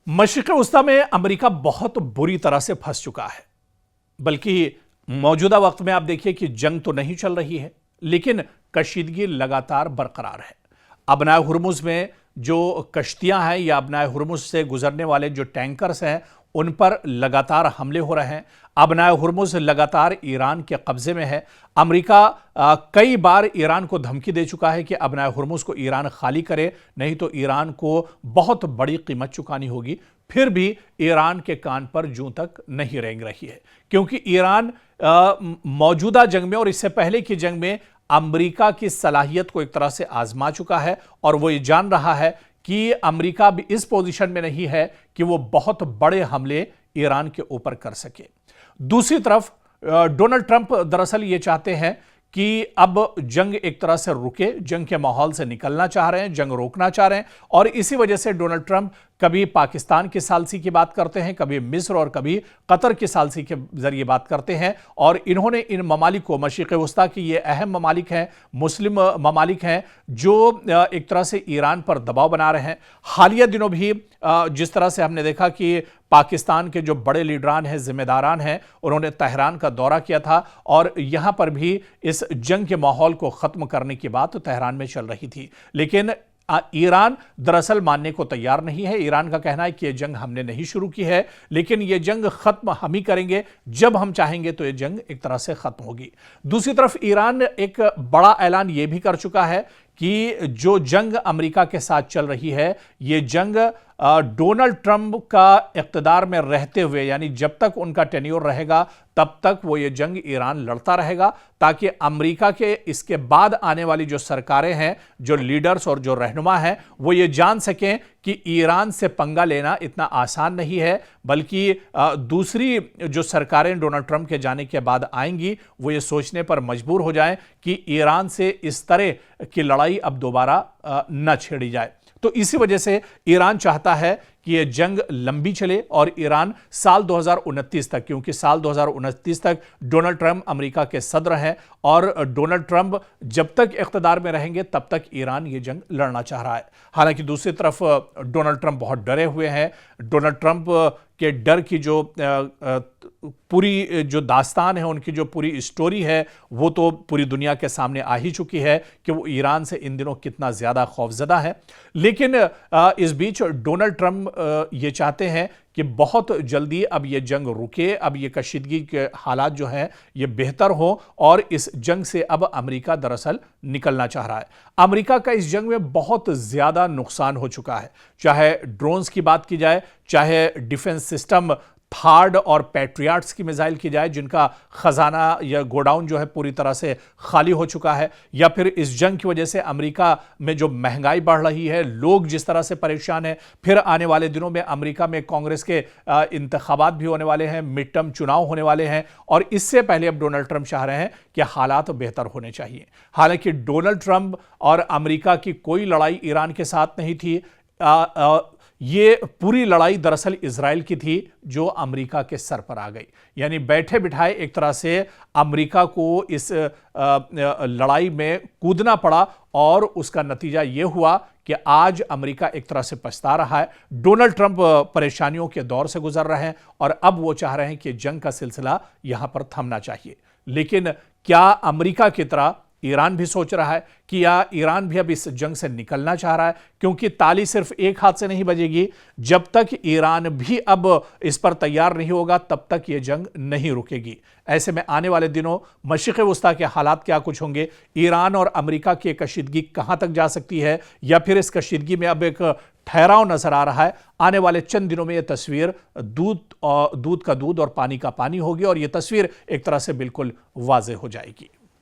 मशरिक़ वस्ता में अमेरिका बहुत बुरी तरह से फंस चुका है। बल्कि मौजूदा वक्त में आप देखिए कि जंग तो नहीं चल रही है, लेकिन कशीदगी लगातार बरकरार है। अबनाए हुर्मुज में जो कश्तियां हैं या अबनाए हुर्मुज से गुजरने वाले जो टैंकर्स हैं, उन पर लगातार हमले हो रहे हैं। अबनाए हुर्मुज लगातार ईरान के कब्जे में है। अमेरिका कई बार ईरान को धमकी दे चुका है कि अबनाए हुर्मुज को ईरान खाली करे, नहीं तो ईरान को बहुत बड़ी कीमत चुकानी होगी। फिर भी ईरान के कान पर जूं तक नहीं रेंग रही है, क्योंकि ईरान मौजूदा जंग में और इससे पहले की जंग में अमेरिका की सलाहियत को एक तरह से आजमा चुका है और वो ये जान रहा है कि अमेरिका भी इस पोजीशन में नहीं है कि वो बहुत बड़े हमले ईरान के ऊपर कर सके। दूसरी तरफ डोनाल्ड ट्रंप दरअसल ये चाहते हैं कि अब जंग एक तरह से रुके, जंग के माहौल से निकलना चाह रहे हैं, जंग रोकना चाह रहे हैं। और इसी वजह से डोनाल्ड ट्रंप कभी पाकिस्तान की सालसी की बात करते हैं, कभी मिस्र और कभी कतर की सालसी के जरिए बात करते हैं। और इन्होंने इन ममालिक को, मशरिक़ वस्ता की ये अहम ममालिक हैं, मुस्लिम ममालिक हैं, जो एक तरह से ईरान पर दबाव बना रहे हैं। हालिया दिनों भी जिस तरह से हमने देखा कि पाकिस्तान के जो बड़े लीडरान हैं, जिम्मेदारान हैं, उन्होंने तेहरान का दौरा किया था और यहां पर भी इस जंग के माहौल को खत्म करने की बात तेहरान में चल रही थी। लेकिन ईरान दरअसल मानने को तैयार नहीं है। ईरान का कहना है कि यह जंग हमने नहीं शुरू की है, लेकिन यह जंग खत्म हम ही करेंगे, जब हम चाहेंगे तो यह जंग एक तरह से खत्म होगी। दूसरी तरफ ईरान एक बड़ा ऐलान यह भी कर चुका है कि जो जंग अमेरिका के साथ चल रही है, यह जंग डोनाल्ड ट्रंप का इक़्तिदार में रहते हुए, यानी जब तक उनका टेन्योर रहेगा तब तक वो ये जंग ईरान लड़ता रहेगा, ताकि अमेरिका के इसके बाद आने वाली जो सरकारें हैं, जो लीडर्स और जो रहनुमा हैं, वो ये जान सकें कि ईरान से पंगा लेना इतना आसान नहीं है। बल्कि दूसरी जो सरकारें डोनाल्ड ट्रंप के जाने के बाद आएंगी, वो ये सोचने पर मजबूर हो जाएं कि ईरान से इस तरह की लड़ाई अब दोबारा न छेड़ी जाए। तो इसी वजह से ईरान चाहता है कि यह जंग लंबी चले और ईरान साल 2029 तक, क्योंकि साल 2029 तक डोनाल्ड ट्रंप अमेरिका के सदर हैं और डोनाल्ड ट्रंप जब तक इक़्तिदार में रहेंगे तब तक ईरान ये जंग लड़ना चाह रहा है। हालांकि दूसरी तरफ डोनाल्ड ट्रंप बहुत डरे हुए हैं। डोनाल्ड ट्रंप के डर की जो पूरी जो दास्तान है, उनकी जो पूरी स्टोरी है, वो तो पूरी दुनिया के सामने आ ही चुकी है कि वो ईरान से इन दिनों कितना ज़्यादा खौफजदा है। लेकिन इस बीच डोनाल्ड ट्रंप ये चाहते हैं कि बहुत जल्दी अब ये जंग रुके, अब ये कशीदगी के हालात जो हैं ये बेहतर हो और इस जंग से अब अमेरिका दरअसल निकलना चाह रहा है। अमेरिका का इस जंग में बहुत ज़्यादा नुकसान हो चुका है, चाहे ड्रोन्स की बात की जाए, चाहे डिफेंस सिस्टम थार्ड और पैट्रियाट्स की मिसाइल की जाए, जिनका खजाना या गोडाउन जो है पूरी तरह से खाली हो चुका है, या फिर इस जंग की वजह से अमेरिका में जो महंगाई बढ़ रही है, लोग जिस तरह से परेशान हैं। फिर आने वाले दिनों में अमेरिका में कांग्रेस के इंतखाबात भी होने वाले हैं, मिड टर्म चुनाव होने वाले हैं और इससे पहले अब डोनाल्ड ट्रंप चाह रहे हैं कि हालात बेहतर होने चाहिए। हालांकि डोनाल्ड ट्रंप और अमेरिका की कोई लड़ाई ईरान के साथ नहीं थी। ये पूरी लड़ाई दरअसल इजराइल की थी, जो अमेरिका के सर पर आ गई। यानी बैठे बिठाए एक तरह से अमेरिका को इस लड़ाई में कूदना पड़ा और उसका नतीजा ये हुआ कि आज अमेरिका एक तरह से पछता रहा है। डोनाल्ड ट्रंप परेशानियों के दौर से गुजर रहे हैं और अब वो चाह रहे हैं कि जंग का सिलसिला यहां पर थमना चाहिए। लेकिन क्या अमेरिका की तरह ईरान भी सोच रहा है कि या ईरान भी अब इस जंग से निकलना चाह रहा है? क्योंकि ताली सिर्फ एक हाथ से नहीं बजेगी। जब तक ईरान भी अब इस पर तैयार नहीं होगा तब तक यह जंग नहीं रुकेगी। ऐसे में आने वाले दिनों मशरिक़ वस्ता के हालात क्या कुछ होंगे, ईरान और अमेरिका की कशीदगी कहां तक जा सकती है, या फिर इस कशीदगी में अब एक ठहराव नजर आ रहा है। आने वाले चंद दिनों में यह तस्वीर दूध का दूध और पानी का पानी होगी और यह तस्वीर एक तरह से बिल्कुल वाज़ेह हो जाएगी।